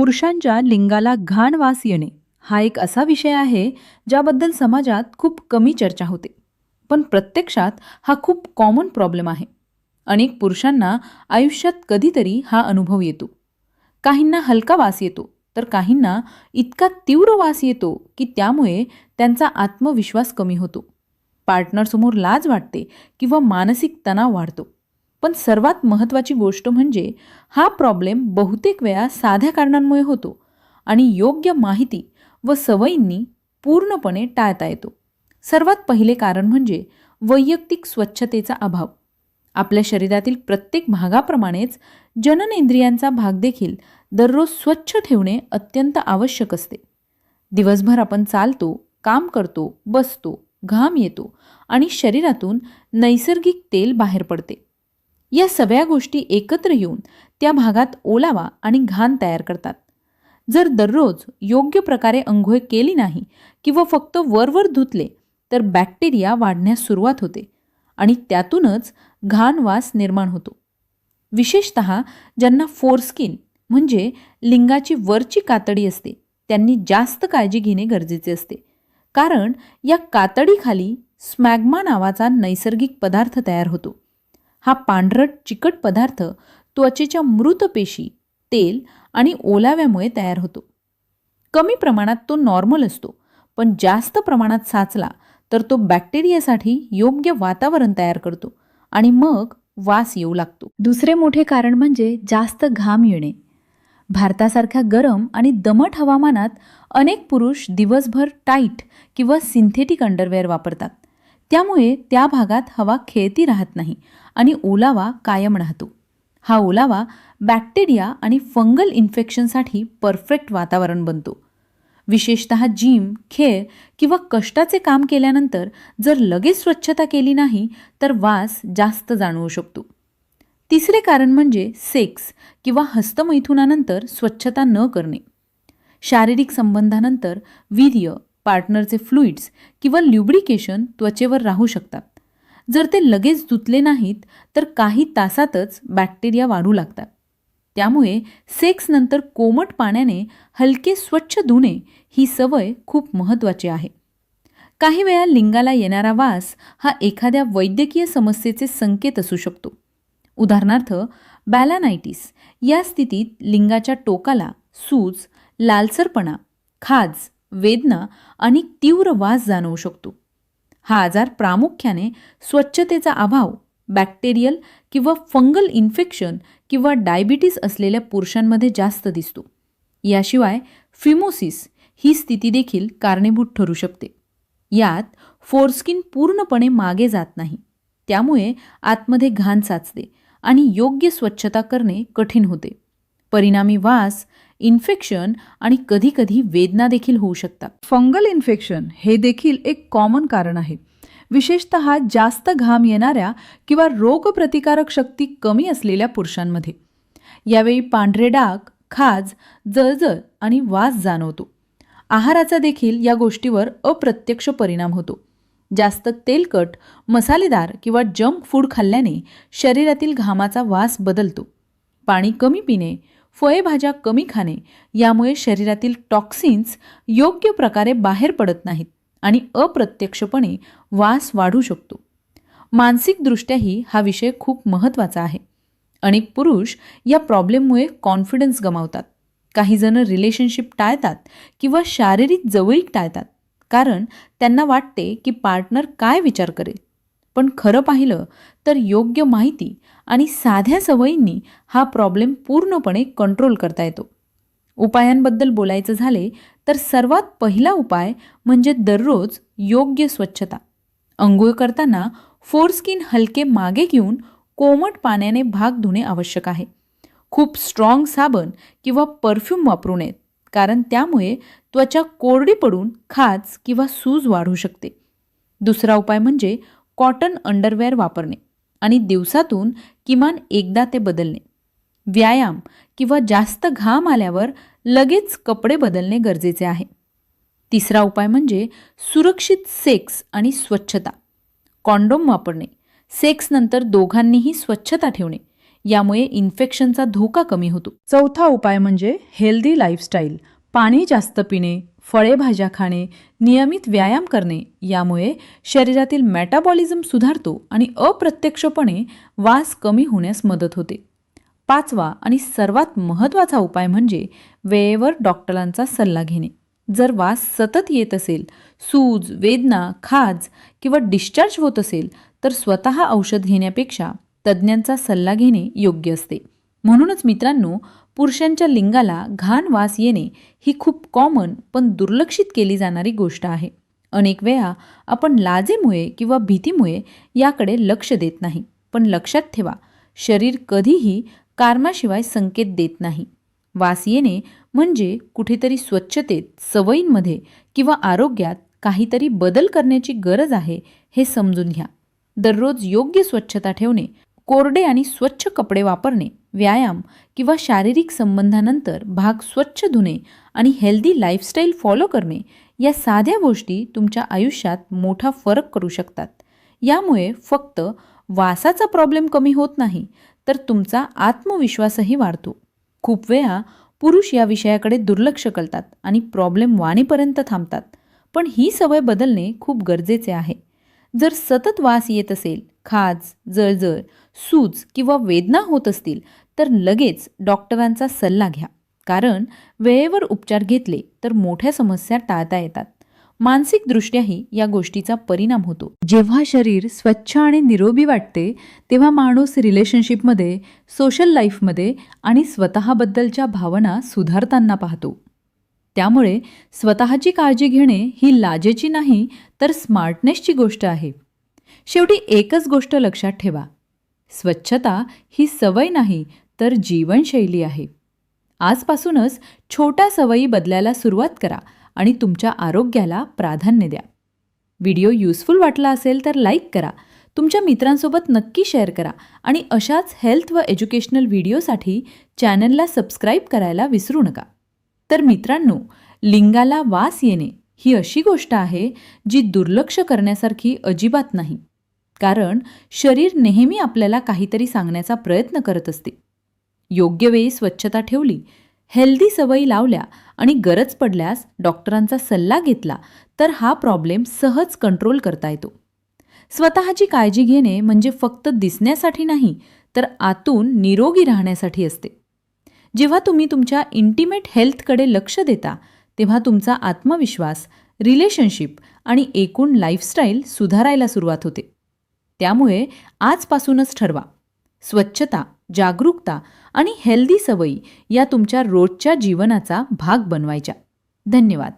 पुरुषांच्या लिंगाला घाण वास येणे हा एक असा विषय आहे ज्याबद्दल समाजात खूप कमी चर्चा होते. पण प्रत्यक्षात हा खूप कॉमन प्रॉब्लेम आहे. अनेक पुरुषांना आयुष्यात कधीतरी हा अनुभव येतो. काहींना हलका वास येतो, तर काहींना इतका तीव्र वास येतो की त्यामुळे त्यांचा आत्मविश्वास कमी होतो. पार्टनरसमोर लाज वाटते किंवा मानसिक तणाव वाढतो. पण सर्वात महत्त्वाची गोष्ट म्हणजे हा प्रॉब्लेम बहुतेक वेळा साध्या कारणांमुळे होतो आणि योग्य माहिती व सवयींनी पूर्णपणे टाळता येतो. सर्वात पहिले कारण म्हणजे वैयक्तिक स्वच्छतेचा अभाव. आपल्या शरीरातील प्रत्येक भागाप्रमाणेच जननेंद्रियांचा भाग देखील दररोज स्वच्छ ठेवणे अत्यंत आवश्यक असते. दिवसभर आपण चालतो, काम करतो, बसतो, घाम येतो आणि शरीरातून नैसर्गिक तेल बाहेर पडते. या सगळ्या गोष्टी एकत्र येऊन त्या भागात ओलावा आणि घाण तयार करतात. जर दररोज योग्य प्रकारे अंघोळ केली नाही किंवा फक्त वरवर धुतले तर बॅक्टेरिया वाढण्यास सुरुवात होते आणि त्यातूनच घाण वास निर्माण होतो. विशेषतः ज्यांना फोरस्किन म्हणजे लिंगाची वरची कातडी असते त्यांनी जास्त काळजी घेणे गरजेचे असते. कारण या कातडीखाली स्मॅग्मा नावाचा नैसर्गिक पदार्थ तयार होतो. हा पांढरट चिकट पदार्थ त्वचेच्या मृत पेशी, तेल आणि ओलाव्यामुळे तयार होतो. कमी प्रमाणात तो नॉर्मल असतो, पण जास्त प्रमाणात साचला तर तो बॅक्टेरियासाठी योग्य वातावरण तयार करतो आणि मग वास येऊ लागतो. दुसरे मोठे कारण म्हणजे जास्त घाम येणे. भारतासारख्या गरम आणि दमट हवामानात अनेक पुरुष दिवसभर टाईट किंवा सिंथेटिक अंडरवेअर वापरतात. त्यामुळे त्या भागात हवा खेळती राहत नाही आणि ओलावा कायम राहतो. हा ओलावा बॅक्टेरिया आणि फंगल इन्फेक्शनसाठी परफेक्ट वातावरण बनतो. विशेषतः जिम, खेळ किंवा कष्टाचे काम केल्यानंतर जर लगेच स्वच्छता केली नाही तर वास जास्त जाणवू शकतो. तिसरे कारण म्हणजे सेक्स किंवा हस्तमैथुनानंतर स्वच्छता न करणे. शारीरिक संबंधानंतर वीर्य, पार्टनरचे फ्लुइड्स किंवा ल्युब्रिकेशन त्वचेवर राहू शकतात. जर ते लगेच धुतले नाहीत तर काही तासातच बॅक्टेरिया वाढू लागतात. त्यामुळे सेक्सनंतर कोमट पाण्याने हलके स्वच्छ धुणे ही सवय खूप महत्त्वाची आहे. काही वेळा लिंगाला येणारा वास हा एखाद्या वैद्यकीय समस्येचे संकेत असू शकतो. उदाहरणार्थ बॅलानायटिस या स्थितीत लिंगाच्या टोकाला सूज, लालसरपणा, खाज, वेदना आणि तीव्र वास जाणवू शकतो. हा आजार प्रामुख्याने स्वच्छतेचा अभाव, बॅक्टेरियल किंवा फंगल इन्फेक्शन किंवा डायबिटीस असलेल्या पुरुषांमध्ये जास्त दिसतो. याशिवाय फिमोसिस ही स्थिती देखील कारणीभूत ठरू शकते. यात फोरस्किन पूर्णपणे मागे जात नाही, त्यामुळे आतमध्ये घाण साचते आणि योग्य स्वच्छता करणे कठीण होते. परिणामी वास, इन्फेक्शन आणि कधीकधी वेदना देखील होऊ शकतात. फंगल इन्फेक्शन हे देखील एक कॉमन कारण आहे, विशेषतः जास्त घाम येणाऱ्या किंवा रोगप्रतिकारक शक्ती कमी असलेल्या पुरुषांमध्ये. यावेळी पांढरे डाग, खाज, जळजळ आणि वास जाणवतो. आहाराचा देखील या गोष्टीवर अप्रत्यक्ष परिणाम होतो. जास्त तेलकट, मसालेदार किंवा जंक फूड खाल्ल्याने शरीरातील घामाचा वास बदलतो. पाणी कमी पिणे, फळभाज्या कमी खाणे यामुळे शरीरातील टॉक्सिन्स योग्य प्रकारे बाहेर पडत नाहीत आणि अप्रत्यक्षपणे वास वाढू शकतो. मानसिकदृष्ट्याही हा विषय खूप महत्त्वाचा आहे. अनेक पुरुष या प्रॉब्लेममुळे कॉन्फिडन्स गमावतात. काही जण रिलेशनशिप टाळतात किंवा शारीरिक जवळीक टाळतात, कारण त्यांना वाटते की पार्टनर काय विचार करेल. पण खरं पाहिलं तर योग्य माहिती आणि साध्या सवयींनी हा प्रॉब्लेम पूर्णपणे कंट्रोल करता येतो. उपायांबद्दल बोलायचं झाले तर सर्वात पहिला उपाय म्हणजे दररोज योग्य स्वच्छता. अंघोळ करताना फोरस्किन हलके मागे घेऊन कोमट पाण्याने भाग धुणे आवश्यक आहे. खूप स्ट्रॉंग साबण किंवा परफ्यूम वापरू नयेत, कारण त्यामुळे त्वचा कोरडी पडून खाज किंवा सूज वाढू शकते. दुसरा उपाय म्हणजे कॉटन अंडरवेअर वापरणे आणि दिवसातून किमान एकदा ते बदलणे. व्यायाम किंवा जास्त घाम आल्यावर लगेच कपडे बदलणे गरजेचे आहे. तिसरा उपाय म्हणजे सुरक्षित सेक्स आणि स्वच्छता. कॉन्डोम वापरणे, सेक्सनंतर दोघांनीही स्वच्छता ठेवणे यामुळे इन्फेक्शनचा धोका कमी होतो. चौथा उपाय म्हणजे हेल्दी लाईफस्टाईल. पाणी जास्त पिणे, फळे भाज्या खाणे, नियमित व्यायाम करणे यामुळे शरीरातील मेटाबॉलिझम सुधारतो आणि अप्रत्यक्षपणे वास कमी होण्यास मदत होते. पाचवा आणि सर्वात महत्त्वाचा उपाय म्हणजे वेळेवर डॉक्टरांचा सल्ला घेणे. जर वास सतत येत असेल, सूज, वेदना, खाज किंवा डिस्चार्ज होत असेल तर स्वतः औषध घेण्यापेक्षा तज्ज्ञांचा सल्ला घेणे योग्य असते. म्हणूनच मित्रांनो, पुरुषांच्या लिंगाला घाण वास येणे ही खूप कॉमन पण दुर्लक्षित केली जाणारी गोष्ट आहे. अनेक वेळा आपण लाजेमुळे किंवा भीतीमुळे याकडे लक्ष देत नाही. पण लक्षात ठेवा, शरीर कधीही कारणाशिवाय संकेत देत नाही. वास येणे म्हणजे कुठेतरी स्वच्छतेत, सवयींमध्ये किंवा आरोग्यात काहीतरी बदल करण्याची गरज आहे हे समजून घ्या. दररोज योग्य स्वच्छता ठेवणे, कोरडे आणि स्वच्छ कपडे वापरणे, व्यायाम किंवा शारीरिक संबंधानंतर भाग स्वच्छ धुणे आणि हेल्दी लाईफस्टाईल फॉलो करणे या साध्या गोष्टी तुमच्या आयुष्यात मोठा फरक करू शकतात. यामुळे फक्त वासाचा प्रॉब्लेम कमी होत नाही तर तुमचा आत्मविश्वासही वाढतो. खूप वेळा पुरुष या विषयाकडे दुर्लक्ष करतात आणि प्रॉब्लेम वाणीपर्यंत थांबतात. पण ही सवय बदलणे खूप गरजेचे आहे. जर सतत वास येत असेल, खाज, जळजळ, सूज किंवा वेदना होत असतील तर लगेच डॉक्टरांचा सल्ला घ्या. कारण वेळेवर उपचार घेतले तर मोठ्या समस्या टाळता येतात. मानसिकदृष्ट्याही या गोष्टीचा परिणाम होतो. जेव्हा शरीर स्वच्छ आणि निरोगी वाटते तेव्हा माणूस रिलेशनशिपमध्ये, सोशल लाईफमध्ये आणि स्वतःबद्दलच्या भावना सुधारताना पाहतो. त्यामुळे स्वतःची काळजी घेणे ही लाजेची नाही तर स्मार्टनेसची गोष्ट आहे. शेवटी एकच गोष्ट लक्षात ठेवा, स्वच्छता ही सवय नाही तर जीवनशैली आहे. आजपासूनच छोट्या सवयी बदलायला सुरुवात करा आणि तुमच्या आरोग्याला प्राधान्य द्या. व्हिडिओ युजफुल वाटला असेल तर लाईक करा, तुमच्या मित्रांसोबत नक्की शेअर करा आणि अशाच हेल्थ व एज्युकेशनल व्हिडिओसाठी चॅनलला सबस्क्राईब करायला विसरू नका. तर मित्रांनो, लिंगाला वास येणे ही अशी गोष्ट आहे जी दुर्लक्ष करण्यासारखी अजिबात नाही. कारण शरीर नेहमी आपल्याला काहीतरी सांगण्याचा प्रयत्न करत असते. योग्य वेळी स्वच्छता ठेवली, हेल्दी सवयी लावल्या आणि गरज पडल्यास डॉक्टरांचा सल्ला घेतला तर हा प्रॉब्लेम सहज कंट्रोल करता येतो. स्वतःची काळजी घेणे म्हणजे फक्त दिसण्यासाठी नाही तर आतून निरोगी राहण्यासाठी असते. जेव्हा तुम्ही तुमच्या इंटिमेट हेल्थकडे लक्ष देता तेव्हा तुमचा आत्मविश्वास, रिलेशनशिप आणि एकूण लाईफस्टाईल सुधारायला सुरुवात होते. त्यामुळे आजपासूनच ठरवा, स्वच्छता, जागरूकता आणि हेल्दी सवयी या तुमच्या रोजच्या जीवनाचा भाग बनवायच्या. धन्यवाद.